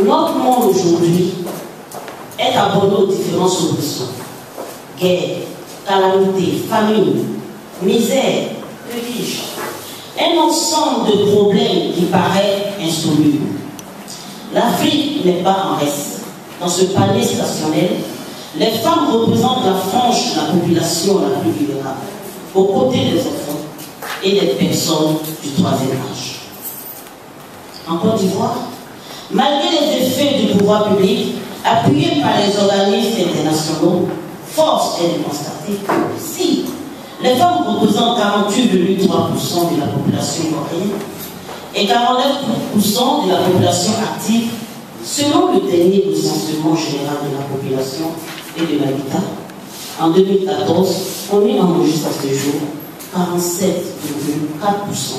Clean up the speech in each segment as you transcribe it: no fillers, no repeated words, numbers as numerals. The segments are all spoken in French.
Notre monde aujourd'hui est abordé aux différentes solutions. Guerre, calamité, famine, misère, riche. Un ensemble de problèmes qui paraît insoluble. L'Afrique n'est pas en reste. Dans ce panier stationnel, les femmes représentent la frange de la population la plus vulnérable, aux côtés des enfants et des personnes du troisième âge. En Côte d'Ivoire, malgré les effets du pouvoir public, appuyés par les organismes internationaux, force est de constater que si les femmes représentent 48,3% de la population ivoirienne et 49% de la population active, selon le dernier recensement général de la population et de l'habitat, en 2014, on est enregistré à ce jour 47,4%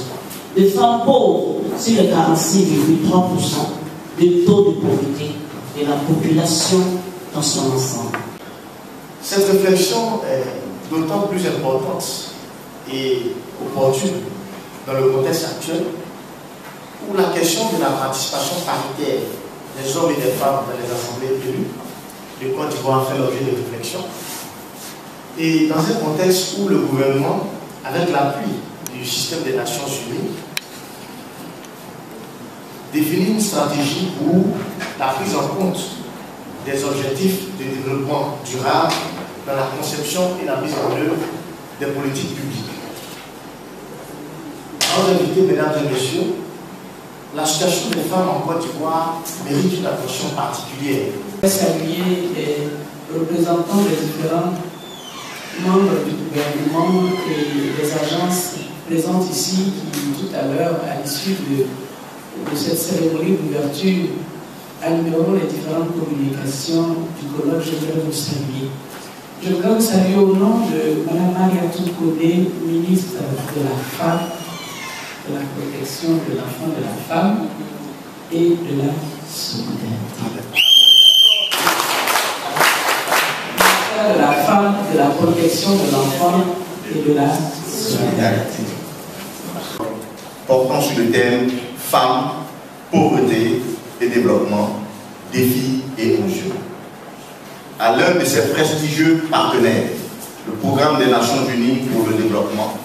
de femmes pauvres sur les 46,3% de taux de pauvreté de la population dans son ensemble. Cette réflexion est d'autant plus importante et opportune dans le contexte actuel où la question de la participation paritaire des hommes et des femmes dans les assemblées élues de Côte d'Ivoire fait l'objet de réflexion. Et dans un contexte où le gouvernement, avec l'appui du système des Nations Unies, définit une stratégie pour la prise en compte des objectifs de développement durable dans la conception et la mise en œuvre des politiques publiques. Chers invités, mesdames et messieurs, la situation des femmes en Côte d'Ivoire mérite une attention particulière. Je vais saluer les représentants des différents membres du gouvernement et des agences présentes ici qui, tout à l'heure, à l'issue de cette cérémonie d'ouverture, animeront les différentes communications du colloque. Je voudrais vous saluer. Je voudrais vous saluer au nom de Mme Mariatou Kodé, ministre de la Femme, de la protection de l'enfant, de la femme et de la solidarité. De la femme, de la protection de l'enfant et de la solidarité. Portant sur le thème femmes, pauvreté et développement, défis et enjeux. À l'un de ses prestigieux partenaires, le Programme des Nations Unies pour le développement,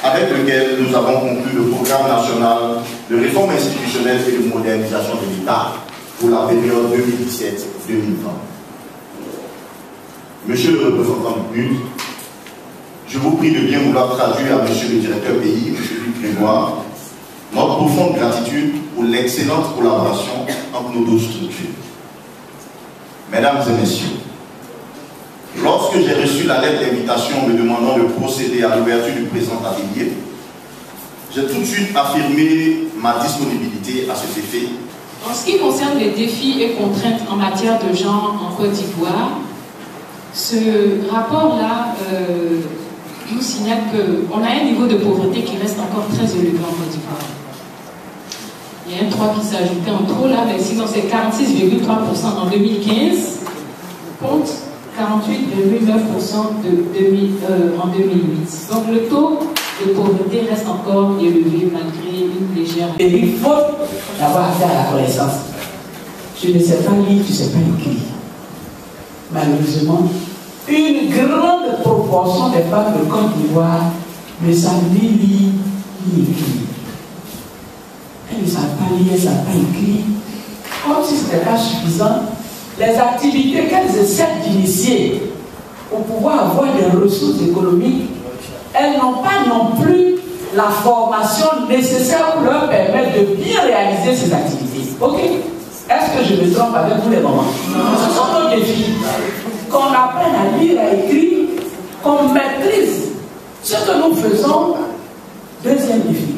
avec lequel nous avons conclu le Programme national de réforme institutionnelle et de modernisation de l'État pour la période 2017-2020. Monsieur le représentant du PNUD, je vous prie de bien vouloir traduire à Monsieur le directeur pays, Monsieur Luc Grégoire, notre profonde gratitude pour l'excellente collaboration entre nos deux structures. Mesdames et messieurs, lorsque j'ai reçu la lettre d'invitation me demandant de procéder à l'ouverture du présent atelier, j'ai tout de suite affirmé ma disponibilité à cet effet. En ce qui concerne les défis et contraintes en matière de genre en Côte d'Ivoire, ce rapport-là nous signale qu'on a un niveau de pauvreté qui reste encore très élevé en Côte d'Ivoire. Il y a un 3 qui s'est ajouté en trop là, mais sinon c'est 46,3% en 2015 contre 48,9% en 2008. Donc le taux de pauvreté reste encore élevé malgré une légère... Et il faut avoir accès à la connaissance. Tu ne sais pas lire, tu ne sais pas écrire. Malheureusement, une grande proportion des femmes de Côte d'Ivoire ne savent ni lire ni écrire. Elles ne savent pas lire, elles ne savent pas écrire. Comme si ce n'était pas suffisant, les activités qu'elles essaient d'initier pour pouvoir avoir des ressources économiques, elles n'ont pas non plus la formation nécessaire pour leur permettre de bien réaliser ces activités. Ok? Est-ce que je me trompe avec vous les mamans? Ce sont nos défis. Qu'on apprenne à lire, à écrire, qu'on maîtrise ce que nous faisons. Deuxième défi.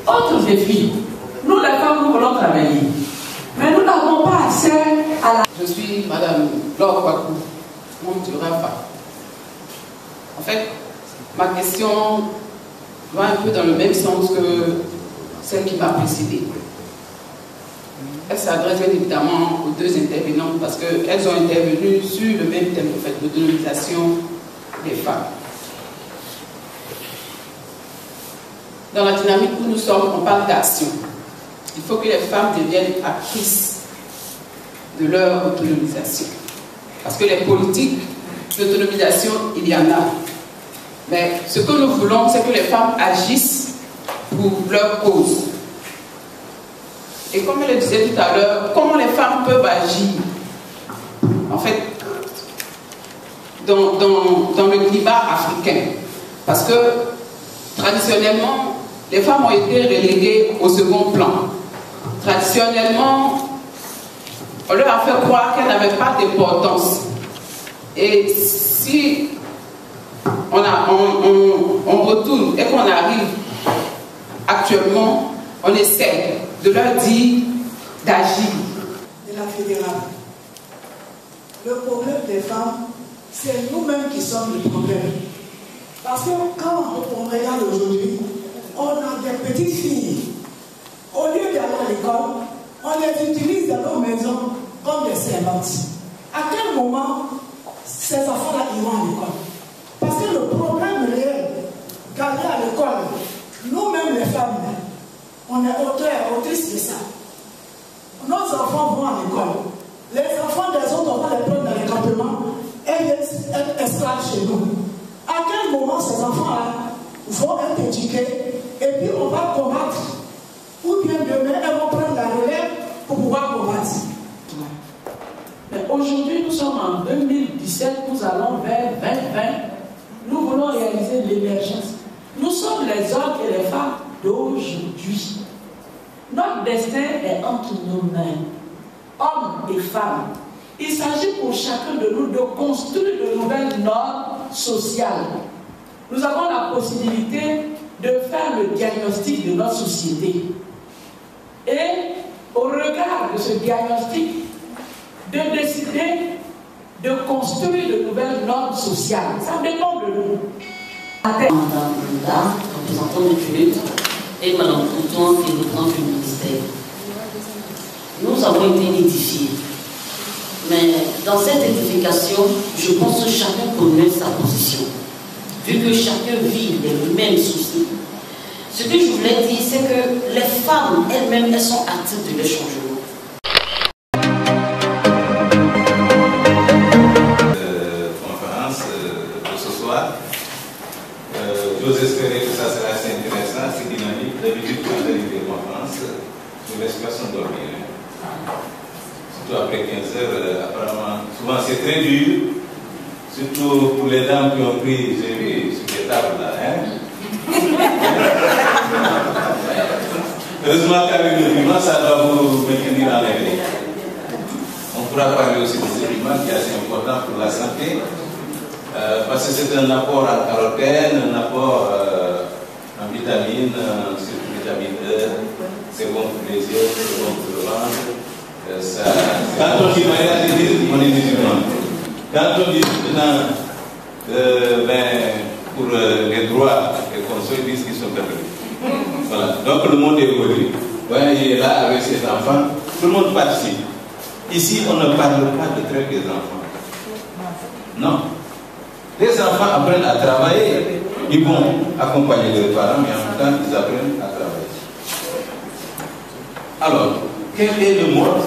Autre défi. Nous, les femmes, nous voulons travailler. Mais nous n'avons pas accès à la... Je suis Madame Laure Kwaku, membre du RAFA. En fait, ma question va un peu dans le même sens que celle qui m'a précédée. Elle s'adresse bien évidemment aux deux intervenantes parce qu'elles ont intervenu sur le même thème, en fait, l'autonomisation des femmes. Dans la dynamique où nous sommes, on parle d'action. Il faut que les femmes deviennent actrices de leur autonomisation. Parce que les politiques d'autonomisation, il y en a. Mais ce que nous voulons, c'est que les femmes agissent pour leur cause. Et comme je le disais tout à l'heure, comment les femmes peuvent agir? En fait, dans le climat africain. Parce que, traditionnellement, les femmes ont été reléguées au second plan. Traditionnellement, on leur a fait croire qu'elles n'avaient pas d'importance. Et si on retourne et qu'on arrive actuellement, on essaie de leur dire d'agir. De la fédérale. Le problème des femmes, c'est nous-mêmes qui sommes le problème. Parce que quand on regarde aujourd'hui, on a des petites filles. Au lieu d'aller à l'école, on les utilise dans nos maisons comme des servantes. À quel moment ces enfants-là iront à l'école? Parce que le problème réel, d'aller à l'école, nous-mêmes les femmes, on est auteurs, autrices de ça. Nos enfants vont à l'école. Les enfants des autres, on va les prendre dans les campements et les esclaves chez nous. À quel moment ces enfants-là vont être éduqués et puis on va combattre? Ou bien demain, elles vont prendre la relève pour pouvoir combattre. Mais aujourd'hui, nous sommes en 2017, nous allons vers 2020. Nous voulons réaliser l'émergence. Nous sommes les hommes et les femmes d'aujourd'hui. Notre destin est entre nos mains, hommes et femmes. Il s'agit pour chacun de nous de construire de nouvelles normes sociales. Nous avons la possibilité de faire le diagnostic de notre société. Et au regard de ce diagnostic, de décider de construire de nouvelles normes sociales. Ça dépend de nous. Madame Bouda, représentante du CULUT, et Madame Couton, qui est représentante du ministère. Nous avons été édifiés. Mais dans cette édification, je pense que chacun connaît sa position. Vu que chacun vit les mêmes soucis. Ce que je voulais dire, c'est que les femmes elles-mêmes, elles sont actives de leur changement. Conférence de ce soir. J'ose espérer que ça sera assez intéressant, assez dynamique. D'habitude, quand j'arrive des conférences, je laisse personne dormir. Surtout après 15 heures, apparemment, souvent c'est très dur. Surtout pour les dames qui ont pris, j'ai vu sur les tables là. Heureusement qu'avec le climat, ça doit vous maintenir en l'éveil. On pourra parler aussi des éléments qui est assez important pour la santé, parce que c'est un apport en carotène, un apport en vitamines, surtout vitamine E, c'est bon pour les yeux, c'est bon pour le ventre. Quand on dit mariage, on est musulman. Quand on dit maintenant, pour les droits et consoles, ils disent qu'ils sont catholiques. Voilà. Donc le monde évolue. Ouais, il est là avec ses enfants. Tout le monde participe. Ici, on ne parle pas de traite des enfants. Non. Les enfants apprennent à travailler. Ils vont accompagner leurs parents, mais en même temps, ils apprennent à travailler. Alors, quel est le mode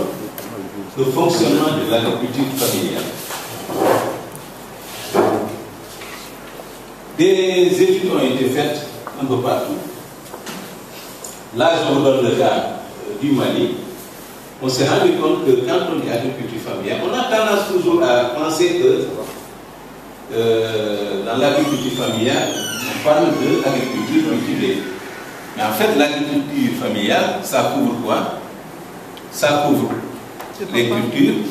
de fonctionnement de l'agriculture familiale? Des études ont été faites un peu partout. Là, je vous donne le cas du Mali. On s'est rendu compte que quand on dit agriculture familiale, on a tendance toujours à penser que dans l'agriculture familiale, on parle de l'agriculture cultivée. Mais en fait, l'agriculture familiale, ça couvre quoi? Ça couvre les cultures,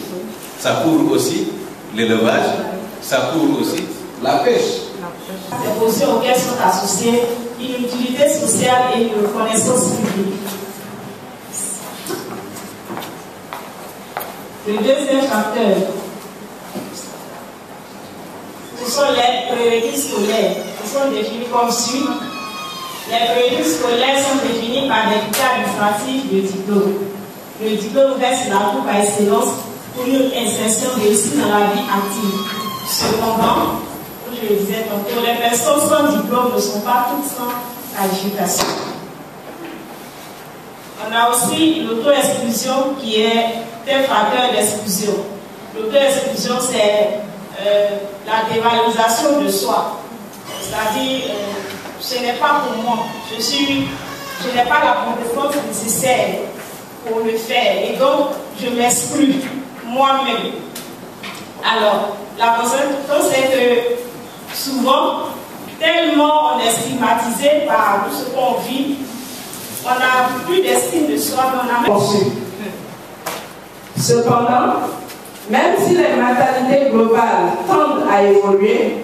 ça couvre aussi l'élevage, ça couvre aussi la pêche. Les positions auxquelles sont associées une utilité sociale et une reconnaissance publique. Le deuxième facteur, ce sont les prérequis scolaires qui sont définis comme suit. Les prérequis scolaires sont définis par des critères administratifs de diplôme. Le diplôme reste la voie par excellence pour une insertion réussie dans la vie active. Cependant, comme je le disais tantôt, les personnes sans diplôme ne sont pas toutes sans qualification. On On a aussi l'auto-exclusion qui est un facteur d'exclusion. L'auto-exclusion, c'est la dévalorisation de soi. C'est-à-dire, ce n'est pas pour moi. Je n'ai pas la compétence nécessaire pour le faire. Et donc, je m'exclus moi-même. Alors, la conséquence est que souvent, tellement on est stigmatisé par tout ce qu'on vit, on n'a plus d'estime de soi, mais on a même... Cependant, même si les mentalités globales tendent à évoluer,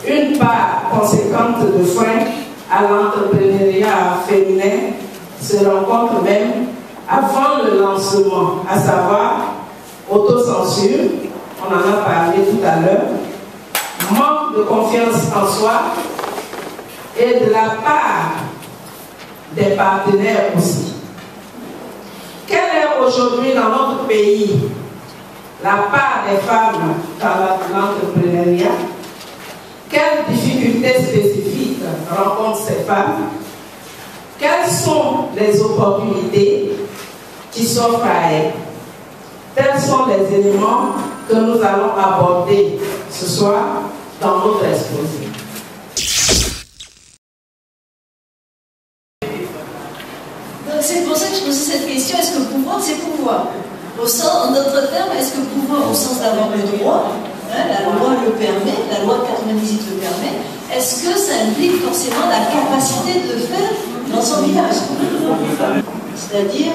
une part conséquente de freins à l'entrepreneuriat féminin se rencontre même avant le lancement, à savoir autocensure, on en a parlé tout à l'heure, manque de confiance en soi et de la part des partenaires aussi. Quelle est aujourd'hui dans notre pays la part des femmes dans l'entrepreneuriat? Quelles difficultés spécifiques rencontrent ces femmes? Quelles sont les opportunités qui s'offrent à elles? Tels sont les éléments que nous allons aborder ce soir dans notre exposé. C'est pour ça que je posais cette question, est-ce que pouvoir, c'est pouvoir? Au sens, en d'autres termes, est-ce que pouvoir au sens d'avoir le droit, hein, la loi le permet, la loi de 98 le permet, est-ce que ça implique forcément la capacité de le faire dans son village? C'est-à-dire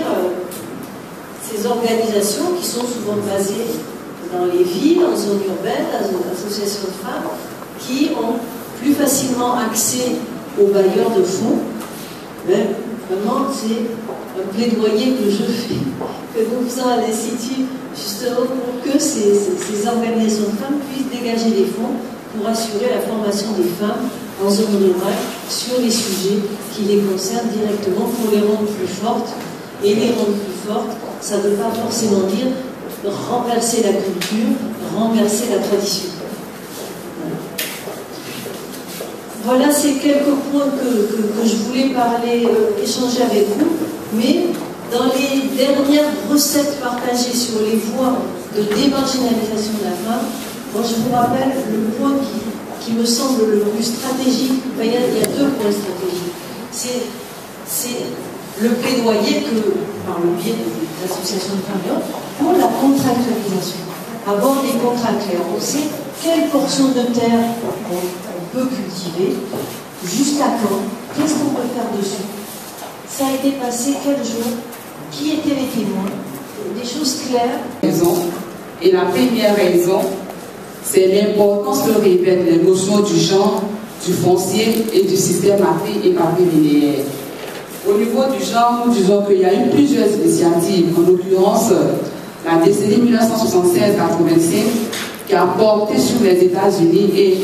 ces organisations qui sont souvent basées dans les villes, en zone urbaine, les associations de femmes, qui ont plus facilement accès aux bailleurs de fonds. Mais vraiment, c'est un plaidoyer que je fais, que nous faisons à l'Institut, justement pour que ces organisations de femmes puissent dégager des fonds pour assurer la formation des femmes en zone rurale sur les sujets qui les concernent directement pour les rendre plus fortes. Et les rendre plus fortes, ça ne veut pas forcément dire renverser la culture, renverser la tradition. Voilà, c'est quelques points que je voulais parler, échanger avec vous. Mais dans les dernières recettes partagées sur les voies de démarginalisation de la femme, moi je vous rappelle le point qui me semble le plus stratégique. Enfin, il y a deux points stratégiques. C'est le plaidoyer que, par le biais des associations de femmes, pour la contractualisation. Avoir des contrats clairs. On sait quelle portion de terre on peut cultiver, jusqu'à quand, qu'est-ce qu'on peut faire dessus. Ça a été passé quel jour, qui étaient les témoins, des choses claires. Et la première raison, c'est l'importance que revêtent les notions du genre, du foncier et du système agri et patrilinéaire. Au niveau du genre, nous disons qu'il y a eu plusieurs initiatives, en l'occurrence la décennie 1976-85, qui a porté sur les États-Unis et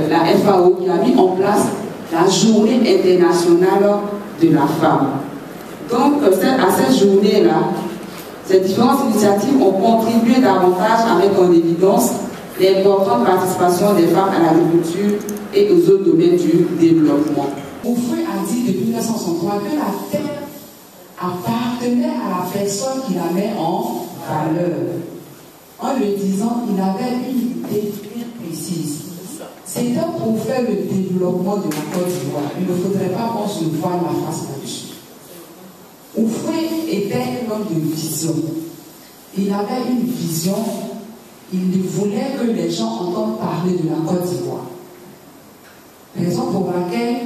la FAO qui a mis en place la Journée internationale de la femme. Donc, à cette journée-là, ces différentes initiatives ont contribué davantage à mettre en évidence l'importante participation des femmes à l'agriculture et aux autres domaines du développement. Oufoué a dit depuis 1963 que la terre appartenait à la personne qui la met en valeur. En le disant, il avait une idée bien précise. C'était pour faire le développement de la Côte d'Ivoire. Il ne faudrait pas qu'on se voie la face là-dessus. Oufoué était un homme de vision. Il avait une vision. Il voulait que les gens entendent parler de la Côte d'Ivoire. Raison pour laquelle,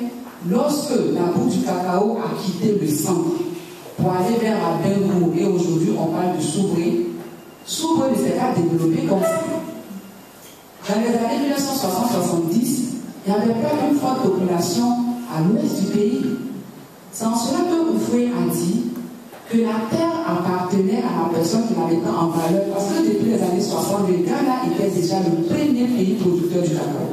lorsque la boue du cacao a quitté le centre pour aller vers Abengourou, et aujourd'hui on parle de Soubré, Soubré ne s'est pas développé comme ça. Dans les années 1960-70, il n'y avait pas une forte population à l'ouest du pays. C'est en cela que Oufoué a dit que la terre appartenait à la personne qui la mettait en valeur, parce que depuis les années 60, le Ghana était déjà le premier pays producteur du cacao.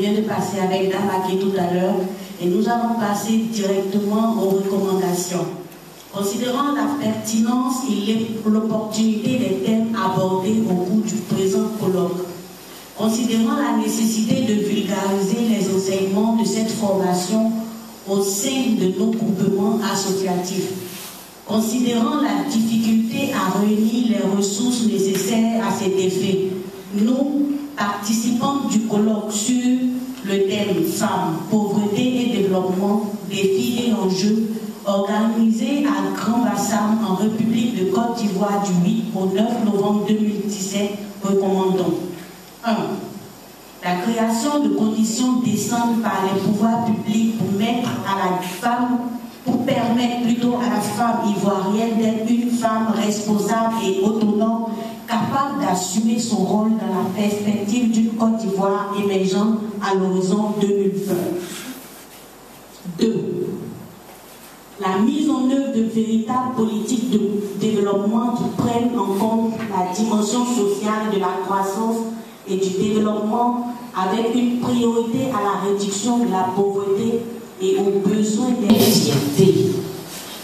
vient de passer avec Damaké tout à l'heure, et nous allons passer directement aux recommandations. Considérant la pertinence et l'opportunité des thèmes abordés au cours du présent colloque, considérant la nécessité de vulgariser les enseignements de cette formation au sein de nos groupements associatifs, considérant la difficulté à réunir les ressources nécessaires à cet effet, nous, participants du colloque sur le thème Femmes, pauvreté et développement, défis et enjeux, organisé à Grand Bassam en République de Côte d'Ivoire du 8 au 9 novembre 2017, recommandons 1. La création de conditions décentes par les pouvoirs publics pour permettre plutôt à la femme ivoirienne d'être une femme responsable et autonome, capable d'assumer son rôle dans la perspective d'une Côte d'Ivoire émergente à l'horizon 2020. 2. La mise en œuvre de véritables politiques de développement qui prennent en compte la dimension sociale de la croissance et du développement avec une priorité à la réduction de la pauvreté et aux besoins des fiertés.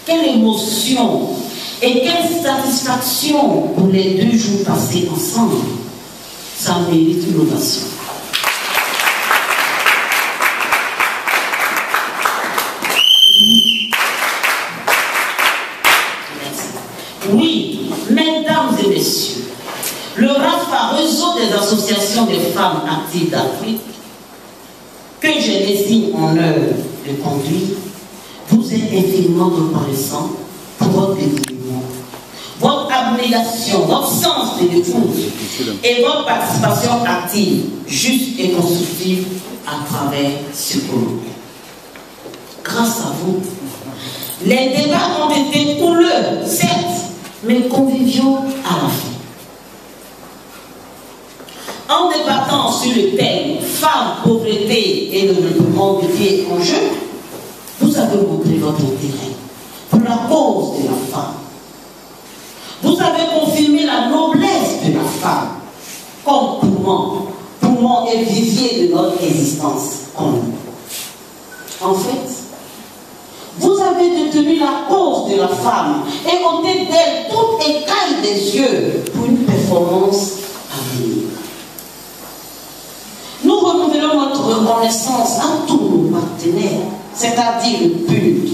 Quelle émotion et quelle satisfaction pour les 2 jours passés ensemble. Ça mérite une ovation. Oui, mesdames et messieurs, le RAFA, réseau des associations des femmes actives d'Afrique, que j'ai laissé en œuvre de conduire, vous êtes infiniment reconnaissant pour votre dévouement, votre abnégation, votre sens de l'écoute et votre participation active, juste et constructive à travers ce colloque. Grâce à vous, les débats ont été houleux, certes, mais conviviaux à la fin. En débattant sur le thème Femmes, pauvreté et développement de vie en jeu, vous avez montré votre intérêt pour la cause de la femme. Vous avez confirmé la noblesse de la femme comme poumon et vivier de notre existence comme nous. En fait, vous avez détenu la cause de la femme et ôté d'elle toute écaille des yeux pour une performance à venir. Nous renouvelons notre reconnaissance à tous nos partenaires, c'est-à-dire le PUD,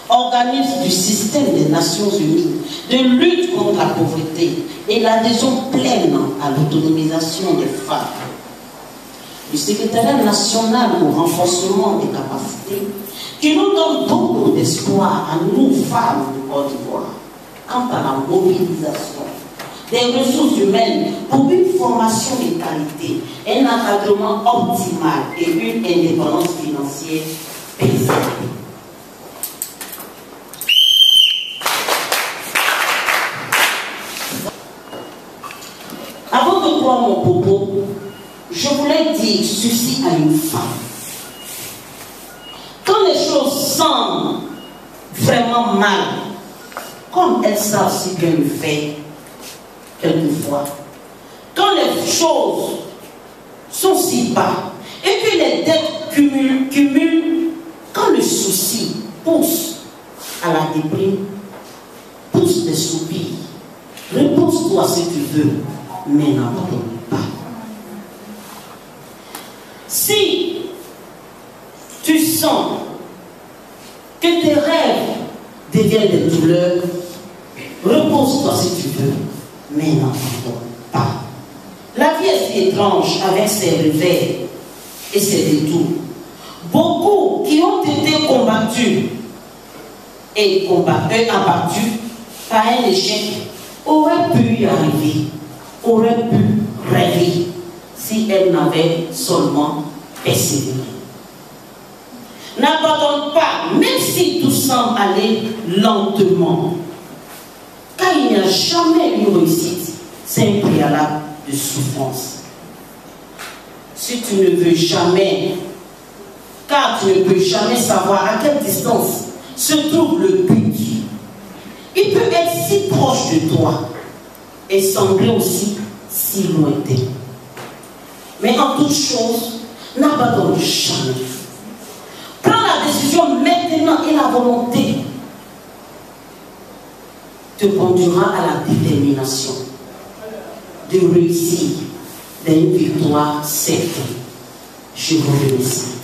organisme du système des Nations Unies de lutte contre la pauvreté et l'adhésion pleine à l'autonomisation des femmes. Le secrétariat national au renforcement des capacités, qui nous donne beaucoup d'espoir à nous, femmes de Côte d'Ivoire, quant à la mobilisation des ressources humaines pour une formation de qualité, un encadrement optimal et une indépendance financière paisible. Avant de croire mon propos, je voulais dire ceci à une femme. Quand les choses semblent vraiment mal, comme elles savent si bien le faire, quelquefois, quand les choses sont si bas et que les dettes cumulent, quand le souci pousse à la déprime, pousse des soupirs, repose-toi si tu veux, mais n'abandonne pas. Si tu sens que tes rêves deviennent des douleurs, repose-toi si tu veux, mais n'abandonne pas. La vie est si étrange avec ses revers et ses détours. Beaucoup qui ont été combattus et abattus par un échec auraient pu y arriver, auraient pu rêver si elles n'avaient seulement persévéré. N'abandonne pas, même si tout semble aller lentement. Car il n'y a jamais une réussite, c'est un préalable de souffrance. Si tu ne veux jamais, car tu ne peux jamais savoir à quelle distance se trouve le but. Il peut être si proche de toi et sembler aussi si lointain. Mais en toute chose, N'abandonne jamais. Prends la décision maintenant et la volonté te conduira à la détermination de réussir dans une victoire certaine. Je vous remercie.